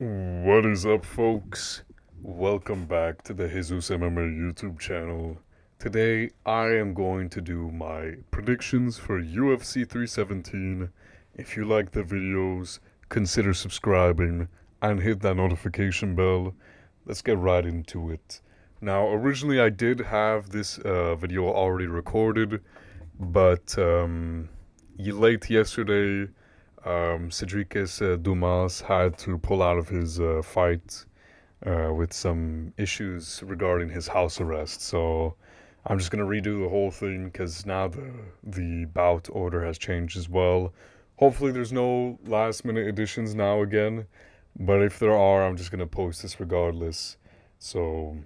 What is up, folks? Welcome back to the Jesus MMA YouTube channel. Today, I am going to do my predictions for UFC 317. If you like the videos, consider subscribing and hit that notification bell. Let's get right into it. Now, originally, I did have this video already recorded, but late yesterday, Cedricus Dumas had to pull out of his fight with some issues regarding his house arrest. So I'm just gonna redo the whole thing because now the bout order has changed as well. Hopefully, there's no last minute additions now again, but if there are, I'm just gonna post this regardless. So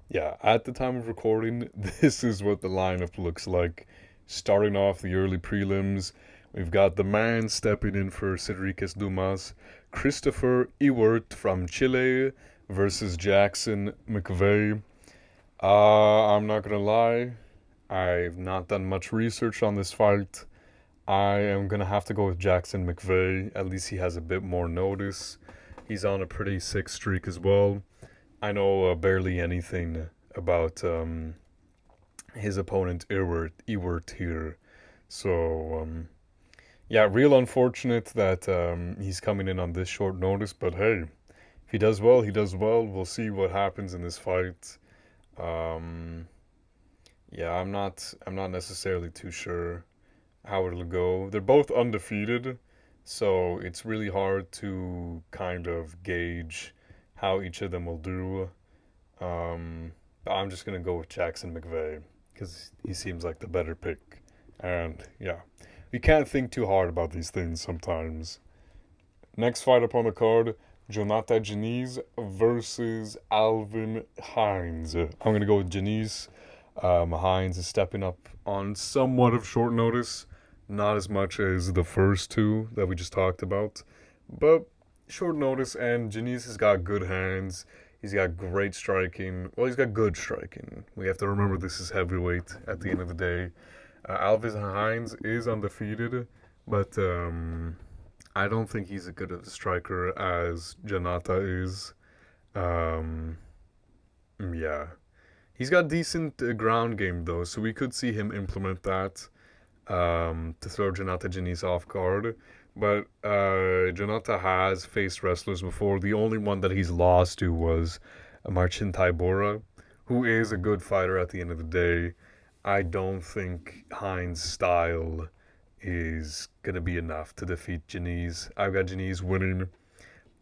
yeah, at the time of recording, this is what the lineup looks like. Starting off the early prelims, we've got the man stepping in for Cedricus Dumas, Christopher Ewert from Chile versus Jackson McVey. I'm not gonna lie, I've not done much research on this fight. I am gonna have to go with Jackson McVey. At least he has a bit more notice. He's on a pretty sick streak as well. I know barely anything about his opponent Ewert here. So yeah, real unfortunate that he's coming in on this short notice. But hey, if he does well, he does well. We'll see what happens in this fight. Um, yeah, I'm not necessarily too sure how it'll go. They're both undefeated, so it's really hard to kind of gauge how each of them will do. But I'm just gonna go with Jackson McVey because he seems like the better pick. And yeah, you can't think too hard about these things sometimes. Next fight up on the card, Jonathan Diniz versus Alvin Hines. I'm gonna go with Diniz. Hines is stepping up on somewhat of short notice, not as much as the first two that we just talked about, but short notice. And Diniz has got good hands. He's got great striking. Well, he's got good striking. We have to remember this is heavyweight at the end of the day. Alvin Hines is undefeated, but I don't think he's as good of a striker as Janata is. Um, yeah. He's got decent ground game, though, so we could see him implement that to throw Janata Diniz off guard. But Janata has faced wrestlers before. The only one that he's lost to was Marcin Tybura, who is a good fighter at the end of the day. I don't think Hines' style is going to be enough to defeat Diniz. I've got Diniz winning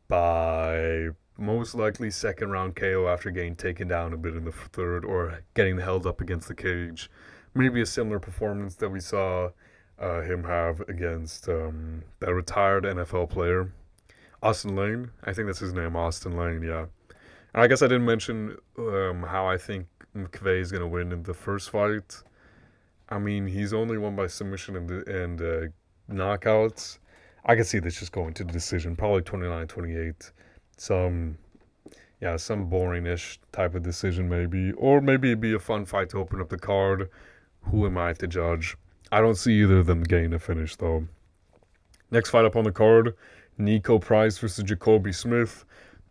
by most likely second round KO after getting taken down a bit in the third or getting held up against the cage. Maybe a similar performance that we saw him have against that retired NFL player, Austin Lane. I think that's his name, Austin Lane, yeah. And I guess I didn't mention how I think McVey is going to win in the first fight. I mean, he's only won by submission and knockouts. I can see this just going to the decision, probably 29-28. Some boring-ish type of decision maybe. Or maybe it'd be a fun fight to open up the card. Who am I to judge? I don't see either of them getting a finish, though. Next fight up on the card, Nico Price versus Jacoby Smith.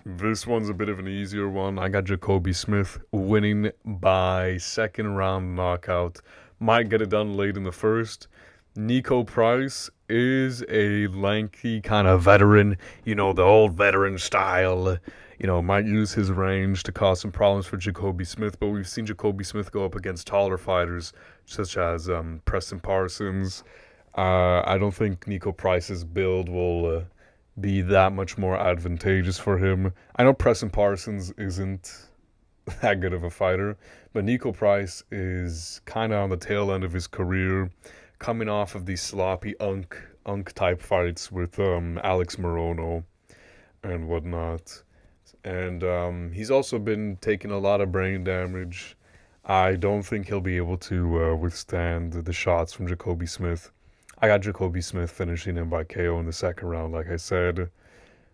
This one's a bit of an easier one. I got Jacoby Smith winning by second round knockout. Might get it done late in the first. Nico Price is a lanky kind of veteran, the old veteran style. Might use his range to cause some problems for Jacoby Smith, but we've seen Jacoby Smith go up against taller fighters such as Preston Parsons. I don't think Nico Price's build will be that much more advantageous for him. I know Preston Parsons isn't that good of a fighter, but Nico Price is kind of on the tail end of his career, coming off of these sloppy unk type fights with Alex Morono and whatnot. And he's also been taking a lot of brain damage. I don't think he'll be able to withstand the shots from Jacoby Smith. I got Jacoby Smith finishing him by KO in the second round, like I said.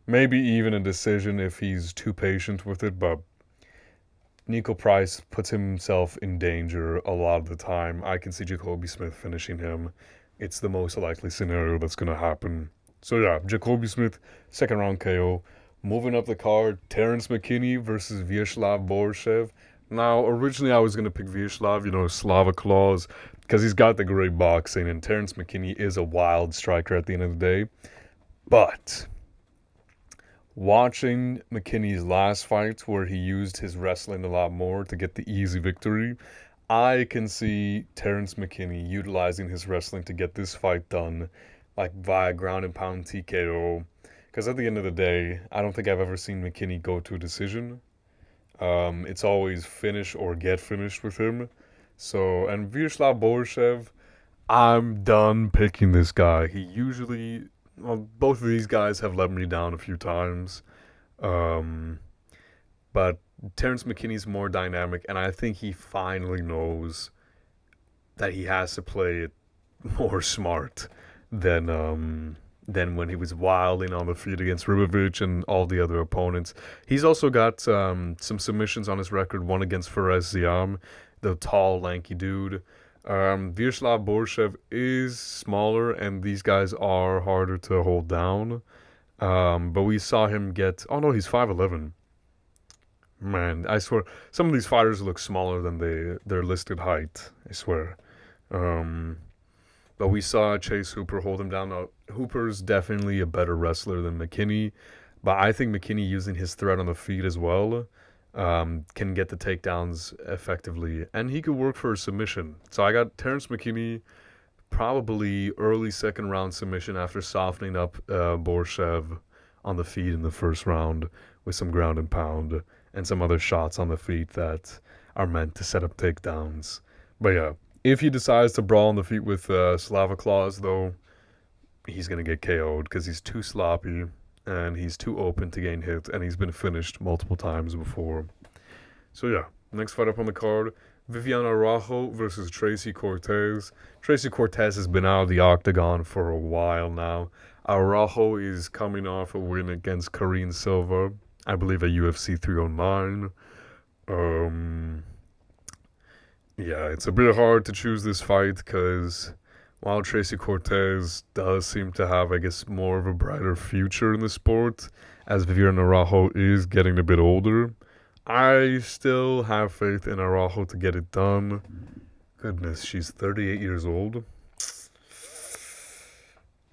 Maybe even a decision if he's too patient with it, but Nico Price puts himself in danger a lot of the time. I can see Jacoby Smith finishing him. It's the most likely scenario that's going to happen. So yeah, Jacoby Smith, second round KO. Moving up the card, Terrence McKinney versus Vyacheslav Borshchev. Now, originally I was going to pick Vyacheslav, Slava claws, because he's got the great boxing, and Terrence McKinney is a wild striker at the end of the day. But watching McKinney's last fight, where he used his wrestling a lot more to get the easy victory, I can see Terrence McKinney utilizing his wrestling to get this fight done, like via ground and pound TKO. Because at the end of the day, I don't think I've ever seen McKinney go to a decision. It's always finish or get finished with him. So, and Vyacheslav Borshchev, I'm done picking this guy. He usually, well, both of these guys have let me down a few times. But Terrence McKinney's more dynamic, and I think he finally knows that he has to play it more smart than when he was wilding on the feet against Ribovic and all the other opponents. He's also got some submissions on his record, one against Fares Ziam, the tall, lanky dude. Vyacheslav Borshchev is smaller, and these guys are harder to hold down. But we saw him get... Oh, no, he's 5'11". Man, I swear, some of these fighters look smaller than their listed height, I swear. But we saw Chase Hooper hold him down. Now, Hooper's definitely a better wrestler than McKinney, but I think McKinney, using his threat on the feet as well, can get the takedowns effectively, and he could work for a submission. So I got Terrence McKinney, probably early second round submission after softening up Borshchev on the feet in the first round with some ground and pound and some other shots on the feet that are meant to set up takedowns. But yeah, if he decides to brawl on the feet with Slava claws, though, he's going to get KO'd because he's too sloppy and he's too open to gain hits, and he's been finished multiple times before. So yeah, next fight up on the card, Viviane Araújo versus Tracy Cortez. Tracy Cortez has been out of the octagon for a while now. Araújo is coming off a win against Karine Silva, I believe at UFC 309. Yeah, it's a bit hard to choose this fight because while Tracy Cortez does seem to have, I guess, more of a brighter future in the sport, as Viviane Araújo is getting a bit older, I still have faith in Araújo to get it done. Goodness, she's 38 years old.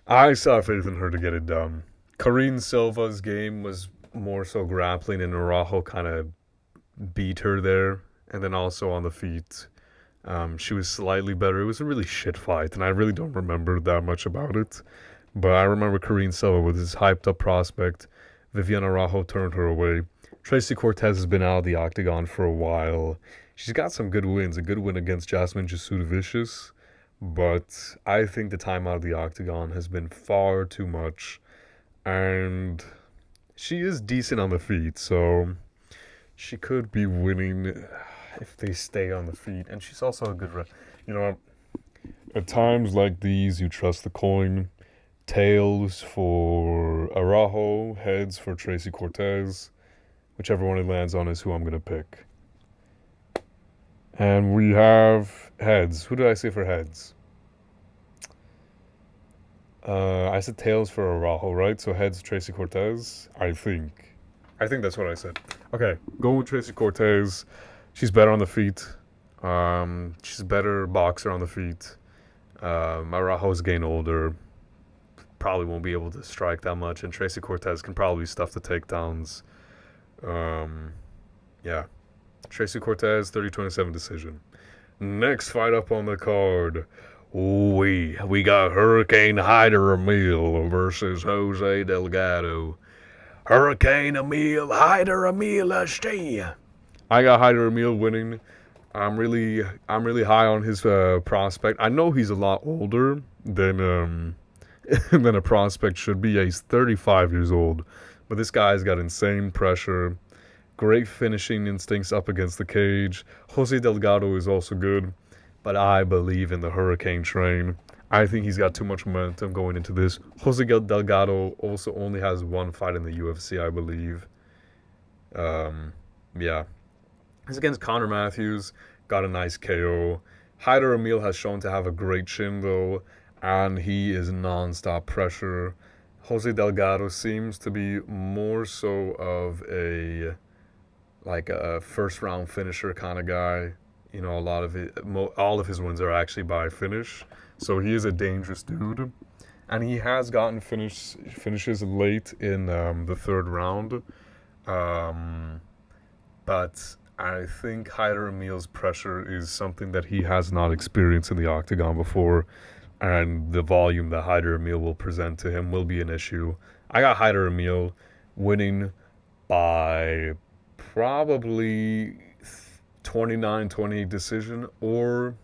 I still have faith in her to get it done. Karine Silva's game was more so grappling, and Araújo kind of beat her there. And then also on the feet, she was slightly better. It was a really shit fight, and I really don't remember that much about it. But I remember Karine Silva with his hyped-up prospect. Viviane Araújo turned her away. Tracy Cortez has been out of the octagon for a while. She's got some good wins. A good win against Jasmine Jasudavicius. But I think the time out of the octagon has been far too much. And she is decent on the feet, so she could be winning if they stay on the feet. And she's also a good... at times like these, you trust the coin. Tails for Araújo, heads for Tracy Cortez. Whichever one it lands on is who I'm going to pick. And we have heads. Who did I say for heads? I said tails for Araújo, right? So heads Tracy Cortez, I think. I think that's what I said. Okay, going with Tracy Cortez. She's better on the feet. She's a better boxer on the feet. Araujo's getting older. Probably won't be able to strike that much. And Tracy Cortez can probably stuff the takedowns. Yeah. Tracy Cortez, 30-27 decision. Next fight up on the card. We got Hurricane Hyder Amil versus Jose Delgado. Hurricane Amil, Hyder Amil, stay. I got Hyder Amil winning. I'm really high on his prospect. I know he's a lot older than than a prospect should be. Yeah, he's 35 years old, but this guy's got insane pressure, great finishing instincts up against the cage. Jose Delgado is also good, but I believe in the Hurricane train. I think he's got too much momentum going into this. Jose Delgado also only has one fight in the UFC, I believe. Yeah. He's against Connor Matthews, got a nice KO. Hyder Amil has shown to have a great chin, though, and he is non-stop pressure. Jose Delgado seems to be more so of a like a first round finisher kind of guy. You know, a lot of it, all of his wins are actually by finish. So he is a dangerous dude, and he has gotten finishes late in the third round. Um, but I think Hyder Amil's pressure is something that he has not experienced in the octagon before, and the volume that Hyder Amil will present to him will be an issue. I got Hyder Amil winning by probably 29-20 decision or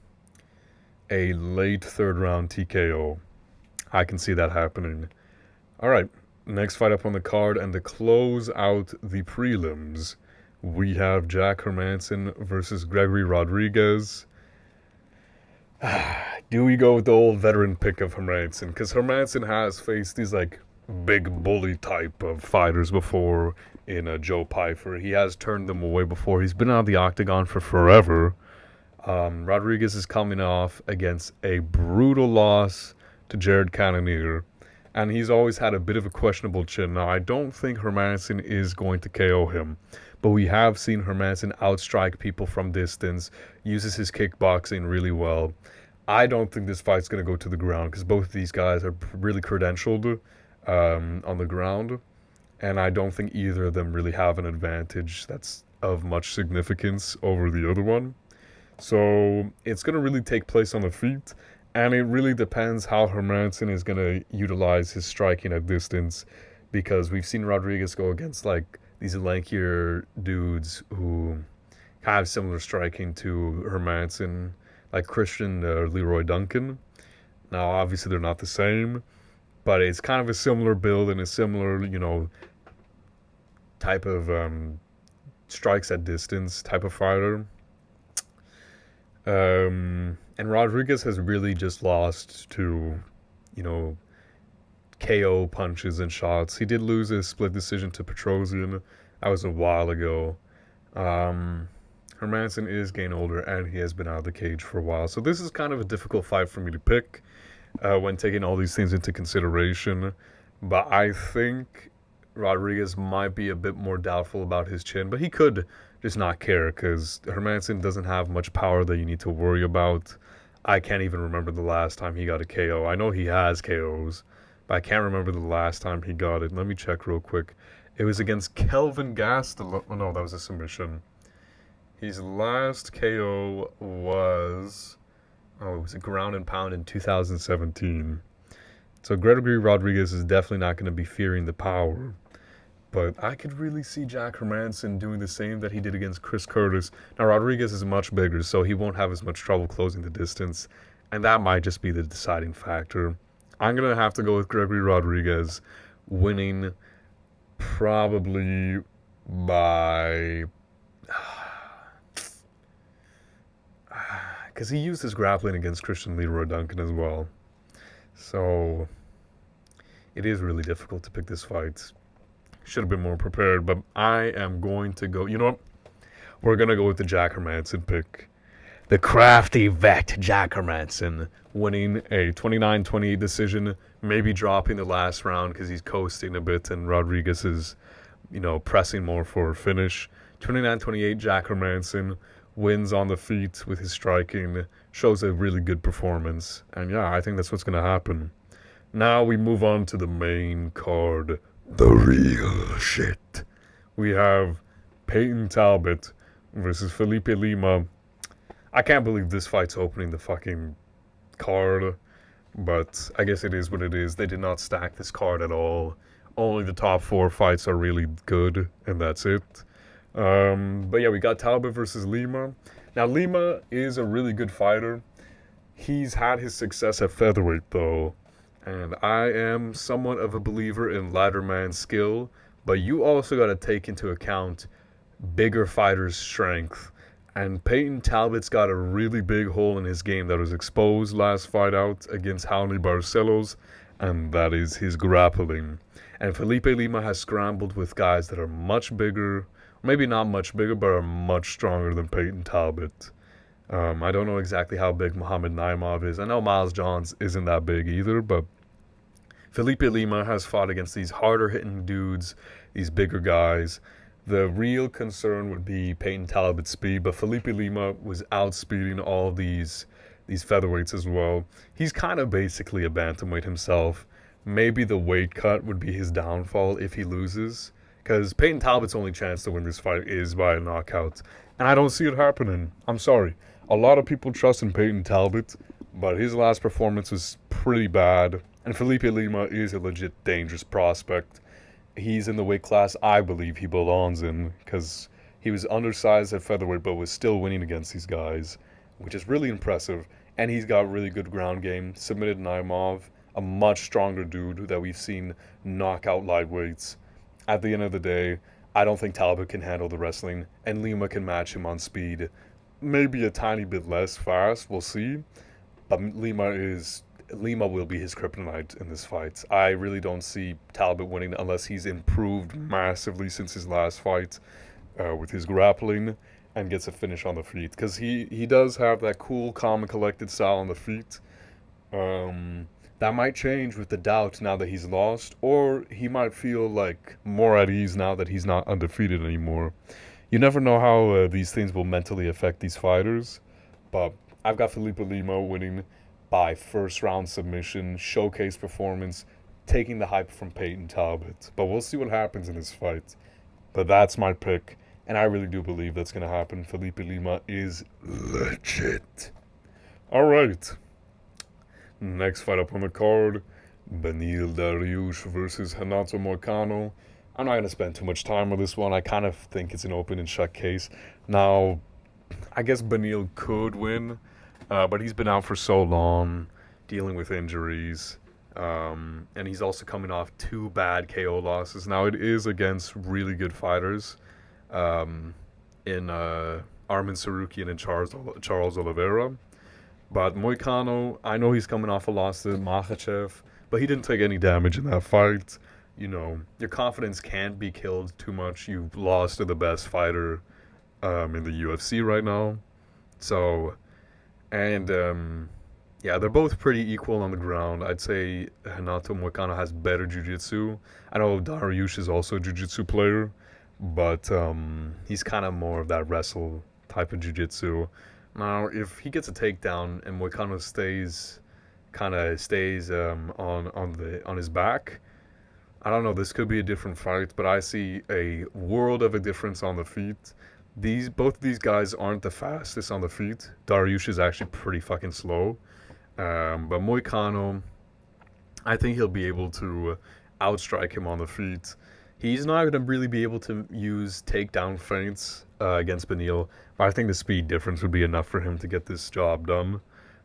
a late third round TKO. I can see that happening. All right, next fight up on the card, and to close out the prelims, we have Jack Hermansson versus Gregory Rodrigues. Do we go with the old veteran pick of Hermansson? Because Hermansson has faced these like big bully type of fighters before in Joe Pyfer. He has turned them away before. He's been out of the octagon for forever. Rodrigues is coming off against a brutal loss to Jared Cannonier, and he's always had a bit of a questionable chin. Now, I don't think Hermansson is going to KO him, but we have seen Hermansson outstrike people from distance, uses his kickboxing really well. I don't think this fight's going to go to the ground because both of these guys are really credentialed on the ground, and I don't think either of them really have an advantage that's of much significance over the other one. So it's going to really take place on the feet, and it really depends how Hermansson is going to utilize his striking at distance, because we've seen Rodrigues go against like these lankier dudes who have similar striking to Hermansson, like Christian Leroy Duncan. Now, obviously, they're not the same, but it's kind of a similar build and a similar, you know, type of strikes at distance type of fighter. And Rodrigues has really just lost to, you know, KO punches and shots. He did lose a split decision to Petrosian. That was a while ago. Hermansson is getting older, and he has been out of the cage for a while. So this is kind of a difficult fight for me to pick when taking all these things into consideration. But I think Rodrigues might be a bit more doubtful about his chin, but he could just not care because Hermansson doesn't have much power that you need to worry about. I can't even remember the last time he got a KO. I know he has KOs, but I can't remember the last time he got it. Let me check real quick. It was against Kelvin Gastelum. Oh, no, that was a submission. His last KO was... Oh, it was a ground and pound in 2017. So Gregory Rodrigues is definitely not going to be fearing the power. But I could really see Jack Hermansson doing the same that he did against Chris Curtis. Now, Rodrigues is much bigger, so he won't have as much trouble closing the distance. And that might just be the deciding factor. I'm going to have to go with Gregory Rodrigues winning probably by... Because he used his grappling against Christian Leroy Duncan as well. So it is really difficult to pick this fight. Should have been more prepared, but I am going to go... You know what? We're going to go with the Jack Hermansson pick. The crafty vet, Jack Hermansson, winning a 29-28 decision, maybe dropping the last round because he's coasting a bit and Rodrigues is, you know, pressing more for a finish. 29-28, Jack Hermansson wins on the feet with his striking, shows a really good performance. And yeah, I think that's what's going to happen. Now we move on to the main card. The real shit. We have Peyton Talbott versus Felipe Lima. I can't believe this fight's opening the fucking card, but I guess it is what it is. They did not stack this card at all. Only the top 4 fights are really good, and that's it. But yeah, we got Talbott versus Lima. Now, Lima is a really good fighter. He's had his success at featherweight, though. And I am somewhat of a believer in lighter man skill, but you also got to take into account bigger fighters' strength. And Peyton Talbott's got a really big hole in his game that was exposed last fight out against Raoni Barcelos, and that is his grappling. And Felipe Lima has scrambled with guys that are much bigger, maybe not much bigger, but are much stronger than Peyton Talbott. I don't know exactly how big Muhammad Naimov is. I know Miles Johns isn't that big either, but Felipe Lima has fought against these harder hitting dudes, these bigger guys. The real concern would be Peyton Talbott's speed, but Felipe Lima was outspeeding all these featherweights as well. He's kind of basically a bantamweight himself. Maybe the weight cut would be his downfall if he loses, because Peyton Talbott's only chance to win this fight is by a knockout, and I don't see it happening. I'm sorry. A lot of people trust in Peyton Talbott, but his last performance was pretty bad. And Felipe Lima is a legit dangerous prospect. He's in the weight class I believe he belongs in, because he was undersized at featherweight but was still winning against these guys, which is really impressive. And he's got really good ground game. Submitted Naimov, a much stronger dude that we've seen knock out lightweights. At the end of the day, I don't think Talbott can handle the wrestling, and Lima can match him on speed. Maybe a tiny bit less fast, we'll see. But Lima will be his kryptonite in this fight. I really don't see Talbott winning unless he's improved massively since his last fight with his grappling and gets a finish on the feet. Because he does have that cool, calm, and collected style on the feet. That might change with the doubt now that he's lost, or he might feel like more at ease now that he's not undefeated anymore. You never know how these things will mentally affect these fighters, but I've got Felipe Lima winning by first round submission, showcase performance, taking the hype from Peyton Talbott. But we'll see what happens in this fight. But that's my pick, and I really do believe that's going to happen. Felipe Lima is legit. Alright. Next fight up on the card, Beneil Dariush versus Renato Moicano. I'm not going to spend too much time on this one. I kind of think it's an open and shut case. Now, I guess Beneil could win, but he's been out for so long, dealing with injuries, and he's also coming off 2 bad KO losses. Now, it is against really good fighters in Arman Tsarukyan and Charles Oliveira. But Moicano, I know he's coming off a loss to Borshchev, but he didn't take any damage in that fight. You know, your confidence can't be killed too much. You've lost to the best fighter in the UFC right now. So, and yeah, they're both pretty equal on the ground. I'd say Renato Moicano has better jiu-jitsu. I know Dariush is also a jiu-jitsu player, but he's kind of more of that wrestle type of jiu-jitsu. Now, if he gets a takedown and Moicano stays on his back, I don't know, this could be a different fight, but I see a world of a difference on the feet. Both of these guys aren't the fastest on the feet. Dariush is actually pretty fucking slow. But Moicano, I think he'll be able to outstrike him on the feet. He's not going to really be able to use takedown feints against Beneil, but I think the speed difference would be enough for him to get this job done.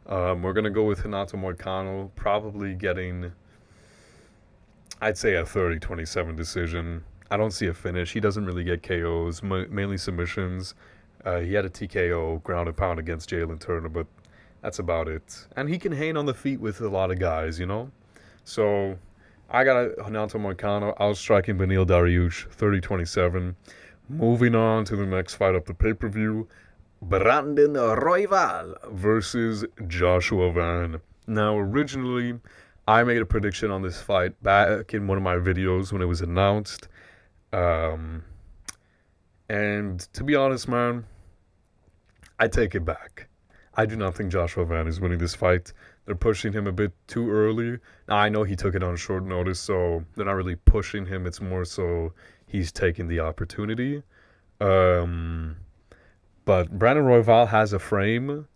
We're going to go with Renato Moicano, probably getting, I'd say, a 30-27 decision. I don't see a finish. He doesn't really get KOs, mainly submissions. He had a TKO, ground and pound against Jalen Turner, but that's about it. And he can hang on the feet with a lot of guys, you know? So I got Renato Moicano outstriking Beneil Dariush, 30-27. Moving on to the next fight up the pay-per-view, Brandon Royval versus Joshua Van. Now, originally, I made a prediction on this fight back in one of my videos when it was announced. And to be honest, man, I take it back. I do not think Joshua Van is winning this fight. They're pushing him a bit too early. Now, I know he took it on short notice, so they're not really pushing him. It's more so he's taking the opportunity. But Brandon Royval has a frame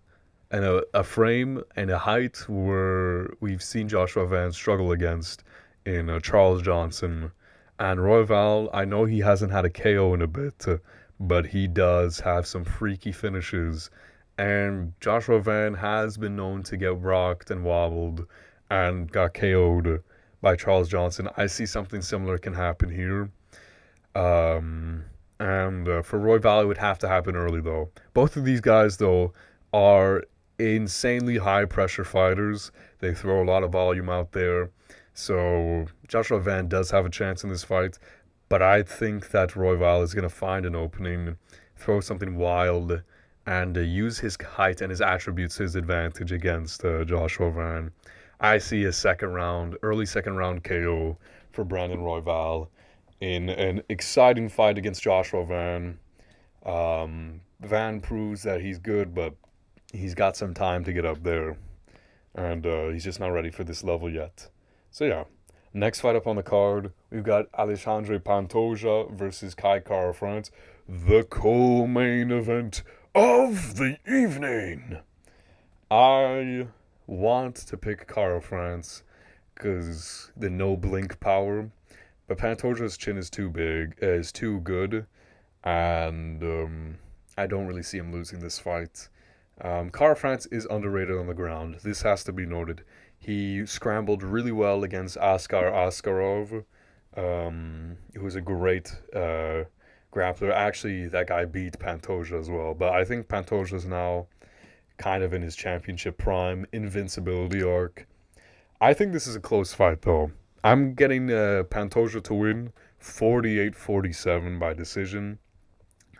and a height where we've seen Joshua Van struggle against in Charles Johnson. And Royval, I know he hasn't had a KO in a bit, but he does have some freaky finishes. And Joshua Van has been known to get rocked and wobbled and got KO'd by Charles Johnson. I see something similar can happen here. And for Royval, it would have to happen early, though. Both of these guys, though, are insanely high-pressure fighters. They throw a lot of volume out there. So Joshua Van does have a chance in this fight. But I think that Royval is going to find an opening, throw something wild, and use his height and his attributes to his advantage against Joshua Van. I see a early second round KO for Brandon Royval in an exciting fight against Joshua Van. Van proves that he's good, but he's got some time to get up there, and he's just not ready for this level yet. So yeah, next fight up on the card, we've got Alexandre Pantoja versus Kai Kara France, the co-main event of the evening. I want to pick Kara France because the no blink power, but Pantoja's chin is too big, is too good, and I don't really see him losing this fight. Kara France is underrated on the ground. This has to be noted. He scrambled really well against Askar Askarov, who was a great grappler. Actually, that guy beat Pantoja as well. But I think Pantoja's now kind of in his championship prime, invincibility arc. I think this is a close fight, though. I'm getting Pantoja to win 48-47 by decision.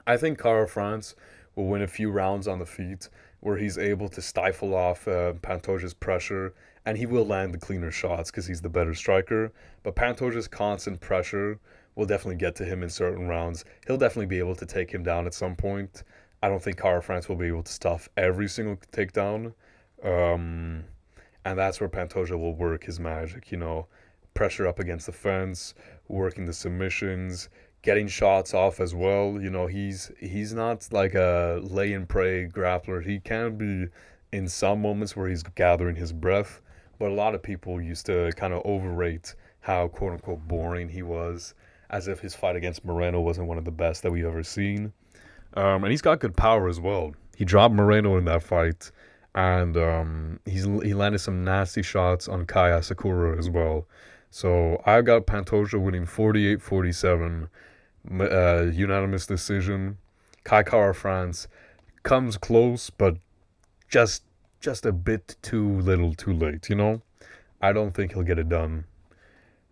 I think Kara France will win a few rounds on the feet where he's able to stifle off Pantoja's pressure, and he will land the cleaner shots because he's the better striker. But Pantoja's constant pressure will definitely get to him in certain rounds. He'll definitely be able to take him down at some point. I don't think Kara France will be able to stuff every single takedown. And that's where Pantoja will work his magic, pressure up against the fence, working the submissions, getting shots off as well. He's not like a lay and pray grappler. He can be in some moments where he's gathering his breath, but a lot of people used to kind of overrate how quote unquote boring he was, as if his fight against Moreno wasn't one of the best that we've ever seen. And he's got good power as well. He dropped Moreno in that fight, and he landed some nasty shots on Kai Asakura as well. So I got Pantoja winning 48-47, unanimous decision. Kai Kara France comes close, but just a bit too little too late, I don't think he'll get it done.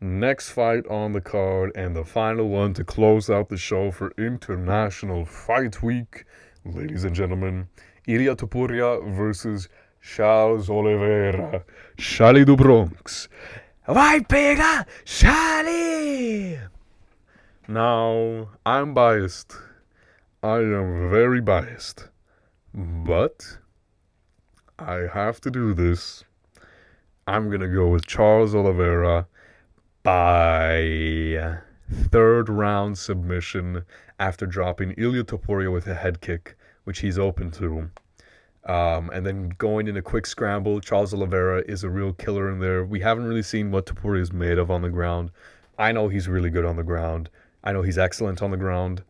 Next fight on the card, and the final one to close out the show for International Fight Week, ladies and gentlemen, Ilia Topuria versus Charles Oliveira, Charlie do Bronx. Vai pegar, Charlie! Now, I'm biased. I am very biased. But I have to do this. I'm going to go with Charles Oliveira by third round submission after dropping Ilia Topuria with a head kick, which he's open to. And then going in a quick scramble. Charles Oliveira is a real killer in there. We haven't really seen what Topuria is made of on the ground. I know he's really good on the ground. I know he's excellent on the ground.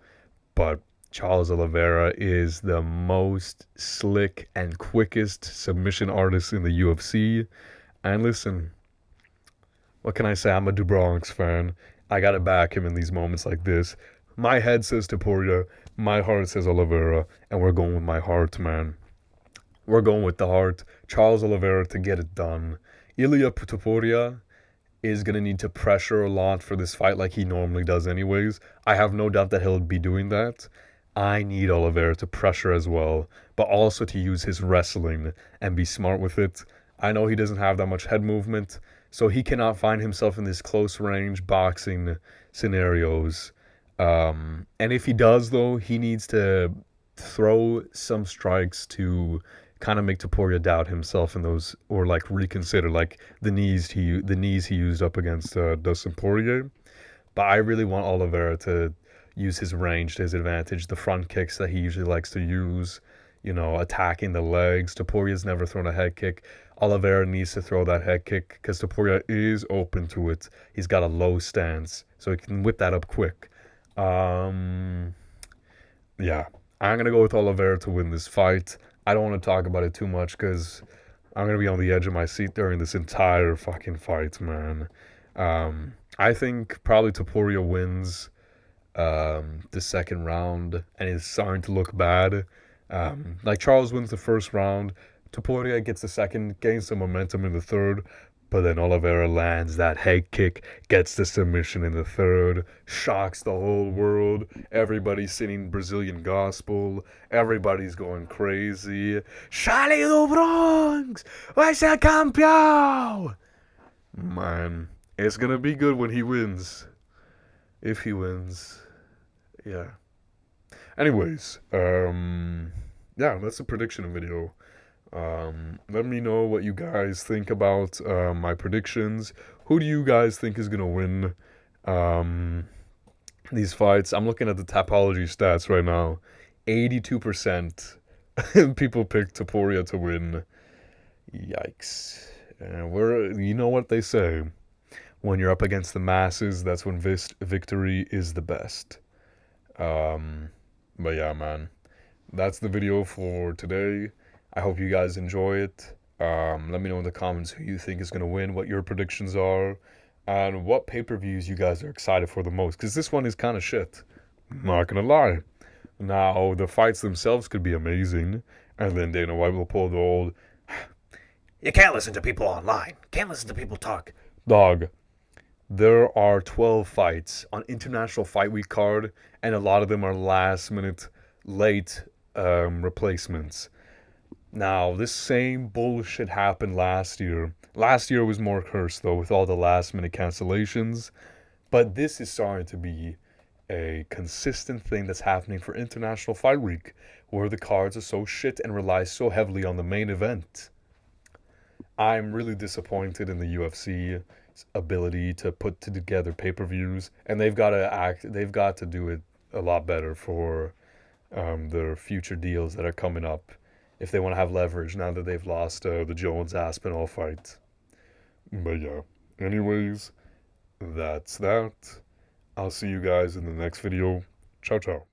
But Charles Oliveira is the most slick and quickest submission artist in the UFC. And listen, what can I say? I'm a do Bronx fan. I gotta back him in these moments like this. My head says Topuria, my heart says Oliveira, and we're going with my heart, man. We're going with the heart. Charles Oliveira to get it done. Ilia Topuria is going to need to pressure a lot for this fight like he normally does anyways. I have no doubt that he'll be doing that. I need Oliveira to pressure as well, but also to use his wrestling and be smart with it. I know he doesn't have that much head movement, so he cannot find himself in this close range boxing scenarios. And if he does, though, he needs to throw some strikes to kind of make Topuria doubt himself in those, or like reconsider, like the knees he used up against Dustin Poirier. But I really want Oliveira to use his range to his advantage, the front kicks that he usually likes to use, attacking the legs. Topuria's never thrown a head kick. Oliveira needs to throw that head kick because Topuria is open to it. He's got a low stance, so he can whip that up quick. Yeah, I'm going to go with Oliveira to win this fight. I don't want to talk about it too much because I'm going to be on the edge of my seat during this entire fucking fight, man. I think probably Topuria wins the second round and is starting to look bad. Like Charles wins the first round. Topuria gets the second, gains some momentum in the third. But then Oliveira lands that head kick, gets the submission in the third, shocks the whole world. Everybody's singing Brazilian gospel. Everybody's going crazy. Charlie do Bronx vai ser campeão! Man, it's gonna be good when he wins. If he wins. Yeah. Anyways, yeah, that's a prediction video. Let me know what you guys think about my predictions. Who do you guys think is gonna win these fights? I'm looking at the Tapology stats right now. 82% people pick Topuria to win. Yikes. And you know what they say. When you're up against the masses, that's when victory is the best. But yeah, man. That's the video for today. I hope you guys enjoy it. Let me know in the comments who you think is going to win, what your predictions are, and what pay-per-views you guys are excited for the most. Because this one is kind of shit. I'm not going to lie. Now, the fights themselves could be amazing. And then Dana White will pull the old, you can't listen to people online. Can't listen to people talk. Dog. There are 12 fights on International Fight Week card, and a lot of them are last-minute, late replacements. Now, this same bullshit happened last year. Last year was more cursed, though, with all the last-minute cancellations. But this is starting to be a consistent thing that's happening for International Fight Week, where the cards are so shit and rely so heavily on the main event. I'm really disappointed in the UFC's ability to put together pay-per-views, and they've got to do it a lot better for their future deals that are coming up, if they want to have leverage now that they've lost the Jones-Aspinall fight. But yeah, anyways, that's that. I'll see you guys in the next video. Ciao, ciao.